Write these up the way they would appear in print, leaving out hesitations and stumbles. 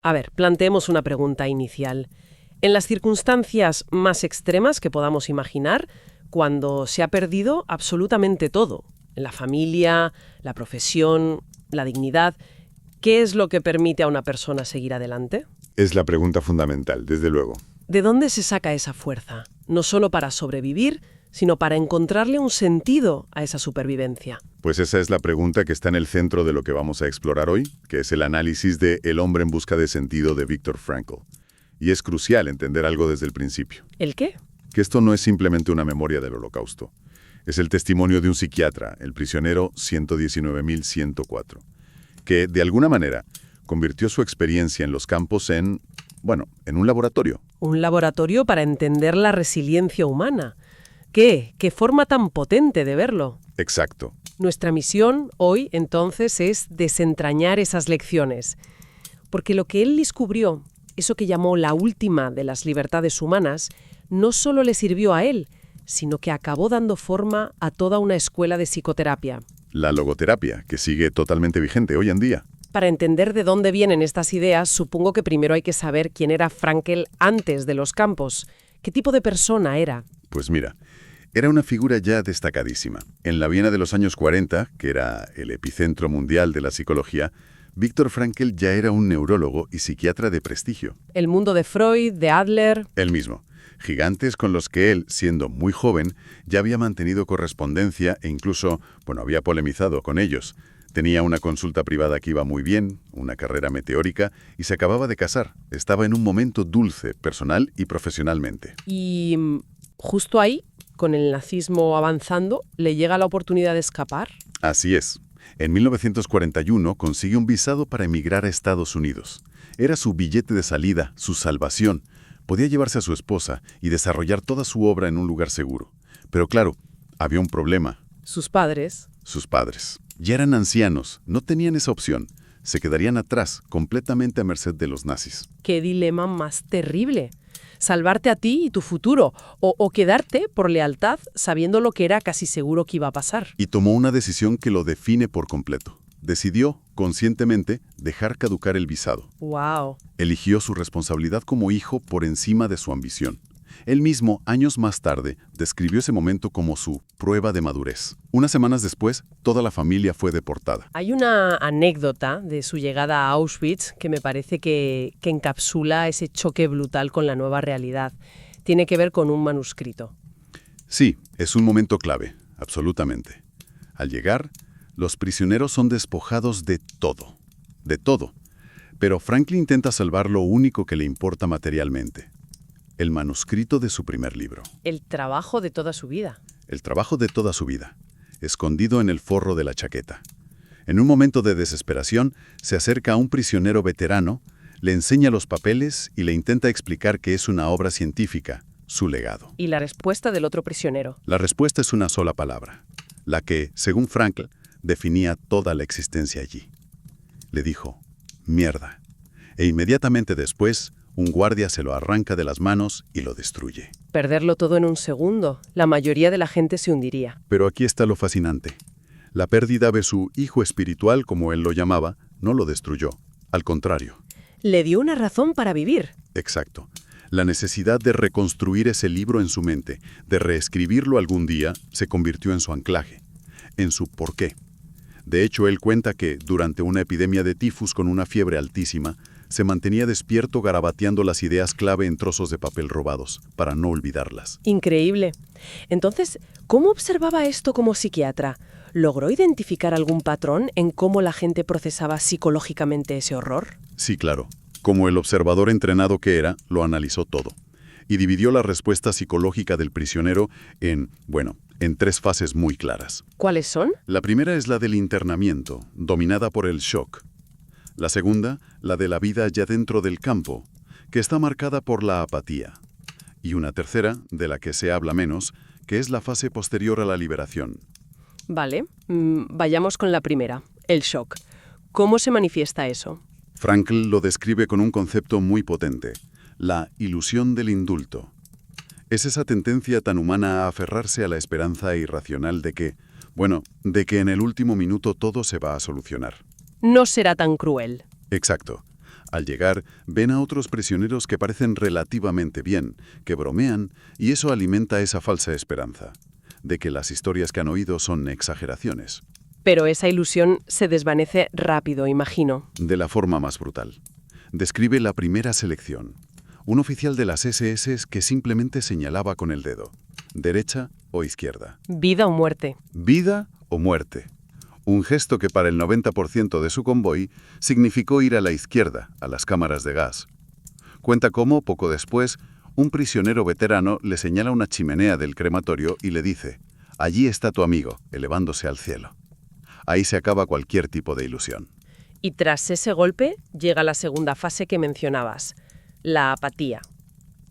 A ver, planteemos una pregunta inicial. En las circunstancias más extremas que podamos imaginar, cuando se ha perdido absolutamente todo, la familia, la profesión, la dignidad, ¿qué es lo que permite a una persona seguir adelante? Es la pregunta fundamental, desde luego. ¿De dónde se saca esa fuerza? No solo para sobrevivir, sino para encontrarle un sentido a esa supervivencia. Pues esa es la pregunta que está en el centro de lo que vamos a explorar hoy, que es el análisis de El hombre en busca de sentido de Viktor Frankl. Y es crucial entender algo desde el principio. ¿El qué? Que esto no es simplemente una memoria del Holocausto. Es el testimonio de un psiquiatra, el prisionero 119.104, que, de alguna manera, convirtió su experiencia en los campos en un laboratorio. Un laboratorio para entender la resiliencia humana. ¿Qué? ¿Qué forma tan potente de verlo? Exacto. Nuestra misión hoy, entonces, es desentrañar esas lecciones. Porque lo que él descubrió, eso que llamó la última de las libertades humanas, no solo le sirvió a él, sino que acabó dando forma a toda una escuela de psicoterapia. La logoterapia, que sigue totalmente vigente hoy en día. Para entender de dónde vienen estas ideas, supongo que primero hay que saber quién era Frankl antes de los campos. ¿Qué tipo de persona era? Pues mira, era una figura ya destacadísima. En la Viena de los años 40, que era el epicentro mundial de la psicología, Viktor Frankl ya era un neurólogo y psiquiatra de prestigio. El mundo de Freud, de Adler. Él mismo. Gigantes con los que él, siendo muy joven, ya había mantenido correspondencia e incluso, había polemizado con ellos. Tenía una consulta privada que iba muy bien, una carrera meteórica y se acababa de casar. Estaba en un momento dulce, personal y profesionalmente. Y justo ahí, con el nazismo avanzando, ¿le llega la oportunidad de escapar? Así es. En 1941 consigue un visado para emigrar a Estados Unidos. Era su billete de salida, su salvación. Podía llevarse a su esposa y desarrollar toda su obra en un lugar seguro. Pero claro, había un problema. Sus padres. Sus padres. Ya eran ancianos, no tenían esa opción. Se quedarían atrás, completamente a merced de los nazis. ¡Qué dilema más terrible! Salvarte a ti y tu futuro, o quedarte por lealtad sabiendo lo que era casi seguro que iba a pasar. Y tomó una decisión que lo define por completo. Decidió, conscientemente, dejar caducar el visado. ¡Wow! Eligió su responsabilidad como hijo por encima de su ambición. Él mismo, años más tarde, describió ese momento como su prueba de madurez. Unas semanas después, toda la familia fue deportada. Hay una anécdota de su llegada a Auschwitz que me parece que encapsula ese choque brutal con la nueva realidad. Tiene que ver con un manuscrito. Sí, es un momento clave, absolutamente. Al llegar, los prisioneros son despojados de todo. De todo. Pero Frankl intenta salvar lo único que le importa materialmente. El manuscrito de su primer libro. El trabajo de toda su vida. El trabajo de toda su vida, escondido en el forro de la chaqueta. En un momento de desesperación, se acerca a un prisionero veterano, le enseña los papeles y le intenta explicar que es una obra científica, su legado. ¿Y la respuesta del otro prisionero? La respuesta es una sola palabra, la que, según Frankl, definía toda la existencia allí. Le dijo, mierda. E inmediatamente después, un guardia se lo arranca de las manos y lo destruye. Perderlo todo en un segundo. La mayoría de la gente se hundiría. Pero aquí está lo fascinante. La pérdida de su hijo espiritual, como él lo llamaba, no lo destruyó. Al contrario. Le dio una razón para vivir. Exacto. La necesidad de reconstruir ese libro en su mente, de reescribirlo algún día, se convirtió en su anclaje, en su porqué. De hecho, él cuenta que, durante una epidemia de tifus con una fiebre altísima, se mantenía despierto garabateando las ideas clave en trozos de papel robados, para no olvidarlas. Increíble. Entonces, ¿cómo observaba esto como psiquiatra? ¿Logró identificar algún patrón en cómo la gente procesaba psicológicamente ese horror? Sí, claro. Como el observador entrenado que era, lo analizó todo. Y dividió la respuesta psicológica del prisionero en 3 fases muy claras. ¿Cuáles son? La primera es la del internamiento, dominada por el shock. La segunda, la de la vida ya dentro del campo, que está marcada por la apatía. Y una tercera, de la que se habla menos, que es la fase posterior a la liberación. Vale, vayamos con la primera, el shock. ¿Cómo se manifiesta eso? Frankl lo describe con un concepto muy potente, la ilusión del indulto. Es esa tendencia tan humana a aferrarse a la esperanza irracional de que en el último minuto todo se va a solucionar. No será tan cruel. Exacto. Al llegar, ven a otros prisioneros que parecen relativamente bien, que bromean, y eso alimenta esa falsa esperanza, de que las historias que han oído son exageraciones. Pero esa ilusión se desvanece rápido, imagino. De la forma más brutal. Describe la primera selección. Un oficial de las SS que simplemente señalaba con el dedo. Derecha o izquierda. Vida o muerte. Vida o muerte. Un gesto que para el 90% de su convoy significó ir a la izquierda, a las cámaras de gas. Cuenta cómo, poco después, un prisionero veterano le señala una chimenea del crematorio y le dice: «Allí está tu amigo», elevándose al cielo. Ahí se acaba cualquier tipo de ilusión. Y tras ese golpe llega la segunda fase que mencionabas, la apatía,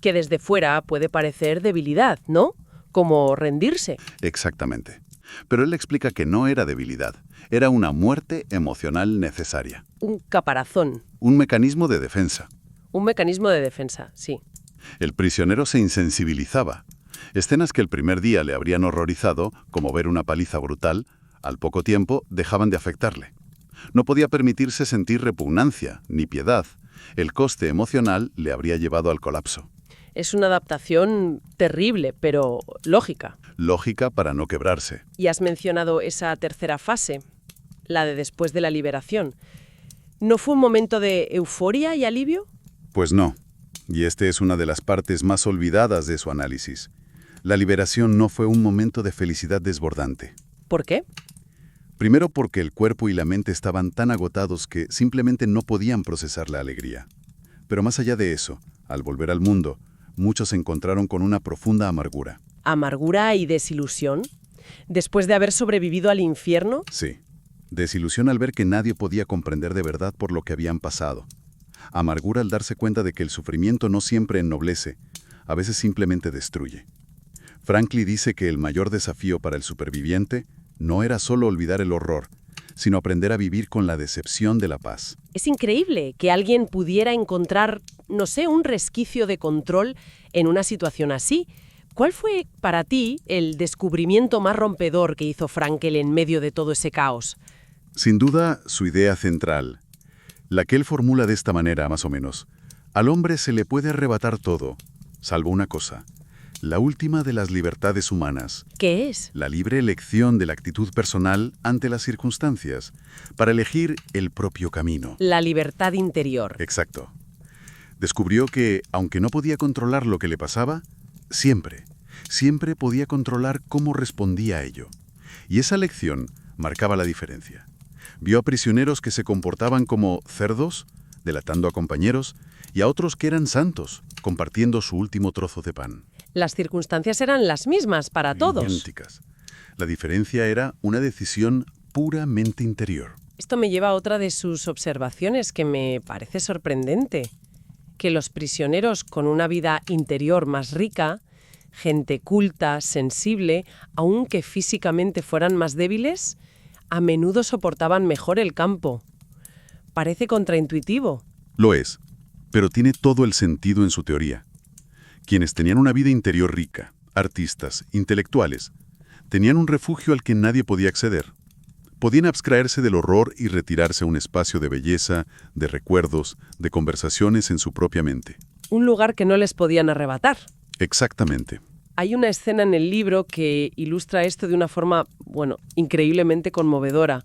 que desde fuera puede parecer debilidad, ¿no? Como rendirse. Exactamente. Pero él explica que no era debilidad, era una muerte emocional necesaria. Un caparazón. Un mecanismo de defensa. Un mecanismo de defensa, sí. El prisionero se insensibilizaba. Escenas que el primer día le habrían horrorizado, como ver una paliza brutal, al poco tiempo dejaban de afectarle. No podía permitirse sentir repugnancia, ni piedad. El coste emocional le habría llevado al colapso. Es una adaptación terrible, pero lógica. Lógica para no quebrarse. Y has mencionado esa tercera fase, la de después de la liberación. ¿No fue un momento de euforia y alivio? Pues no. Y esta es una de las partes más olvidadas de su análisis. La liberación no fue un momento de felicidad desbordante. ¿Por qué? Primero porque el cuerpo y la mente estaban tan agotados que simplemente no podían procesar la alegría. Pero más allá de eso, al volver al mundo, muchos se encontraron con una profunda amargura. ¿Amargura y desilusión? ¿Después de haber sobrevivido al infierno? Sí. Desilusión al ver que nadie podía comprender de verdad por lo que habían pasado. Amargura al darse cuenta de que el sufrimiento no siempre ennoblece, a veces simplemente destruye. Franklin dice que el mayor desafío para el superviviente no era solo olvidar el horror, sino aprender a vivir con la decepción de la paz. Es increíble que alguien pudiera encontrar, no sé, un resquicio de control en una situación así. ¿Cuál fue para ti el descubrimiento más rompedor que hizo Frankl en medio de todo ese caos? Sin duda, su idea central, la que él formula de esta manera, más o menos. Al hombre se le puede arrebatar todo, salvo una cosa. La última de las libertades humanas. ¿Qué es? La libre elección de la actitud personal ante las circunstancias, para elegir el propio camino. La libertad interior. Exacto. Descubrió que, aunque no podía controlar lo que le pasaba, siempre podía controlar cómo respondía a ello. Y esa lección marcaba la diferencia. Vio a prisioneros que se comportaban como cerdos, delatando a compañeros, y a otros que eran santos, compartiendo su último trozo de pan. Las circunstancias eran las mismas para todos. Idénticas. La diferencia era una decisión puramente interior. Esto me lleva a otra de sus observaciones que me parece sorprendente. Que los prisioneros con una vida interior más rica, gente culta, sensible, aunque físicamente fueran más débiles, a menudo soportaban mejor el campo. Parece contraintuitivo. Lo es, pero tiene todo el sentido en su teoría. Quienes tenían una vida interior rica, artistas, intelectuales, tenían un refugio al que nadie podía acceder. Podían abstraerse del horror y retirarse a un espacio de belleza, de recuerdos, de conversaciones en su propia mente. Un lugar que no les podían arrebatar. Exactamente. Hay una escena en el libro que ilustra esto de una forma, increíblemente conmovedora.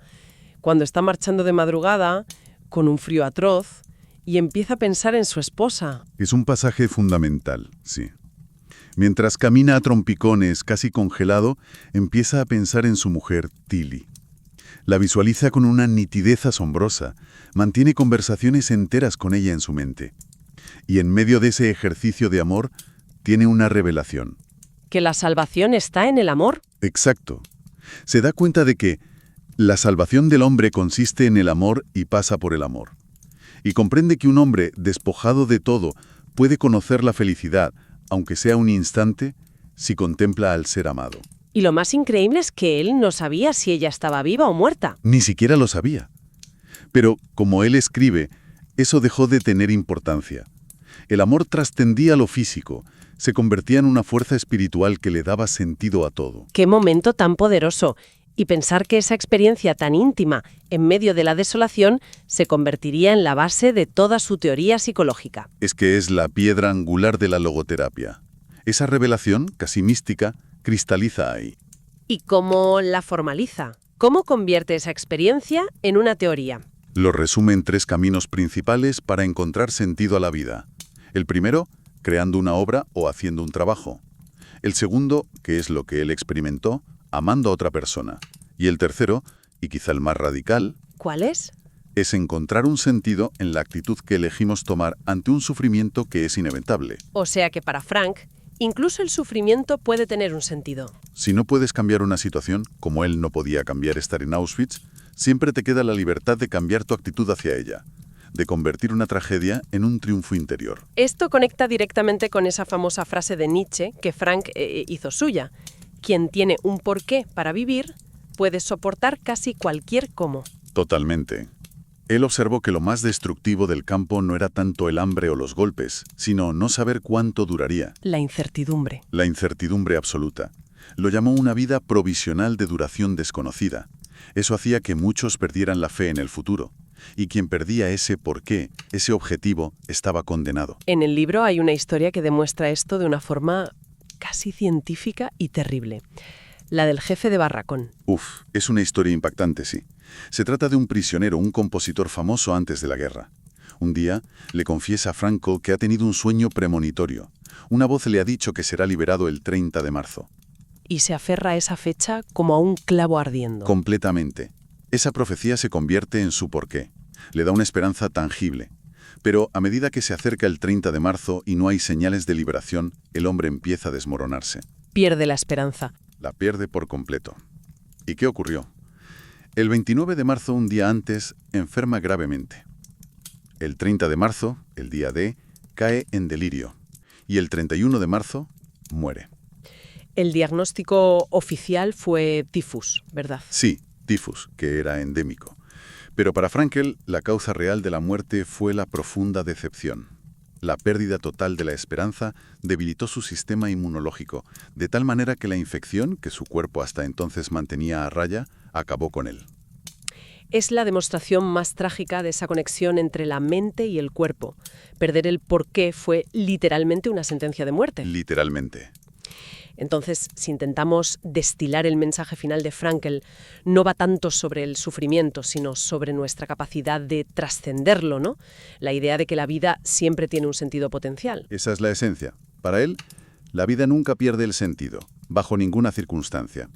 Cuando está marchando de madrugada, con un frío atroz, y empieza a pensar en su esposa. Es un pasaje fundamental, sí. Mientras camina a trompicones, casi congelado, empieza a pensar en su mujer, Tilly. La visualiza con una nitidez asombrosa, mantiene conversaciones enteras con ella en su mente. Y en medio de ese ejercicio de amor, tiene una revelación. ¿Que la salvación está en el amor? Exacto. Se da cuenta de que la salvación del hombre consiste en el amor y pasa por el amor. Y comprende que un hombre despojado de todo puede conocer la felicidad, aunque sea un instante, si contempla al ser amado. Y lo más increíble es que él no sabía si ella estaba viva o muerta. Ni siquiera lo sabía. Pero, como él escribe, eso dejó de tener importancia. El amor trascendía lo físico, se convertía en una fuerza espiritual que le daba sentido a todo. ¡Qué momento tan poderoso! Y pensar que esa experiencia tan íntima en medio de la desolación se convertiría en la base de toda su teoría psicológica. Es que es la piedra angular de la logoterapia. Esa revelación, casi mística, cristaliza ahí. ¿Y cómo la formaliza? ¿Cómo convierte esa experiencia en una teoría? Lo resume en 3 caminos principales para encontrar sentido a la vida. El primero, creando una obra o haciendo un trabajo. El segundo, que es lo que él experimentó, amando a otra persona. Y el tercero, y quizá el más radical, ¿Cuál es? es encontrar un sentido en la actitud que elegimos tomar ante un sufrimiento que es inevitable. O sea que para Frank, incluso el sufrimiento puede tener un sentido. Si no puedes cambiar una situación, como él no podía cambiar estar en Auschwitz, siempre te queda la libertad de cambiar tu actitud hacia ella, de convertir una tragedia en un triunfo interior. Esto conecta directamente con esa famosa frase de Nietzsche que Frank hizo suya. Quien tiene un porqué para vivir puede soportar casi cualquier cómo. Totalmente. Él observó que lo más destructivo del campo no era tanto el hambre o los golpes, sino no saber cuánto duraría. La incertidumbre. La incertidumbre absoluta. Lo llamó una vida provisional de duración desconocida. Eso hacía que muchos perdieran la fe en el futuro. Y quien perdía ese porqué, ese objetivo, estaba condenado. En el libro hay una historia que demuestra esto de una forma casi científica y terrible. La del jefe de barracón. Uf, es una historia impactante, sí. Se trata de un prisionero, un compositor famoso antes de la guerra. Un día le confiesa a Frankl que ha tenido un sueño premonitorio. Una voz le ha dicho que será liberado el 30 de marzo. Y se aferra a esa fecha como a un clavo ardiendo. Completamente. Esa profecía se convierte en su porqué. Le da una esperanza tangible. Pero a medida que se acerca el 30 de marzo y no hay señales de liberación, el hombre empieza a desmoronarse. Pierde la esperanza. La pierde por completo. ¿Y qué ocurrió? El 29 de marzo, un día antes, enferma gravemente. El 30 de marzo, el día D, cae en delirio. Y el 31 de marzo, muere. El diagnóstico oficial fue tifus, ¿verdad? Sí, tifus, que era endémico. Pero para Frankl, la causa real de la muerte fue la profunda decepción. La pérdida total de la esperanza debilitó su sistema inmunológico, de tal manera que la infección, que su cuerpo hasta entonces mantenía a raya, acabó con él. Es la demostración más trágica de esa conexión entre la mente y el cuerpo. Perder el porqué fue literalmente una sentencia de muerte. Literalmente. Entonces, si intentamos destilar el mensaje final de Frankl, no va tanto sobre el sufrimiento, sino sobre nuestra capacidad de trascenderlo, ¿no? La idea de que la vida siempre tiene un sentido potencial. Esa es la esencia. Para él, la vida nunca pierde el sentido, bajo ninguna circunstancia.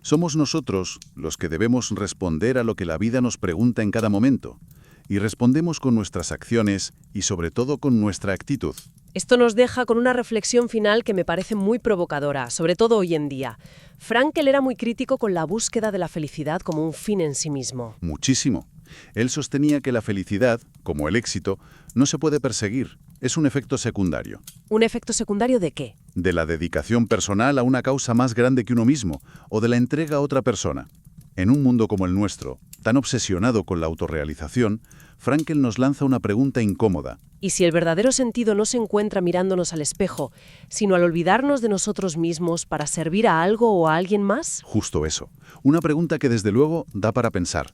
Somos nosotros los que debemos responder a lo que la vida nos pregunta en cada momento, y respondemos con nuestras acciones y sobre todo con nuestra actitud. Esto nos deja con una reflexión final que me parece muy provocadora, sobre todo hoy en día. Frankl era muy crítico con la búsqueda de la felicidad como un fin en sí mismo. Muchísimo. Él sostenía que la felicidad, como el éxito, no se puede perseguir, es un efecto secundario. ¿Un efecto secundario de qué? De la dedicación personal a una causa más grande que uno mismo, o de la entrega a otra persona. En un mundo como el nuestro, tan obsesionado con la autorrealización, Frankl nos lanza una pregunta incómoda. ¿Y si el verdadero sentido no se encuentra mirándonos al espejo, sino al olvidarnos de nosotros mismos para servir a algo o a alguien más? Justo eso. Una pregunta que desde luego da para pensar.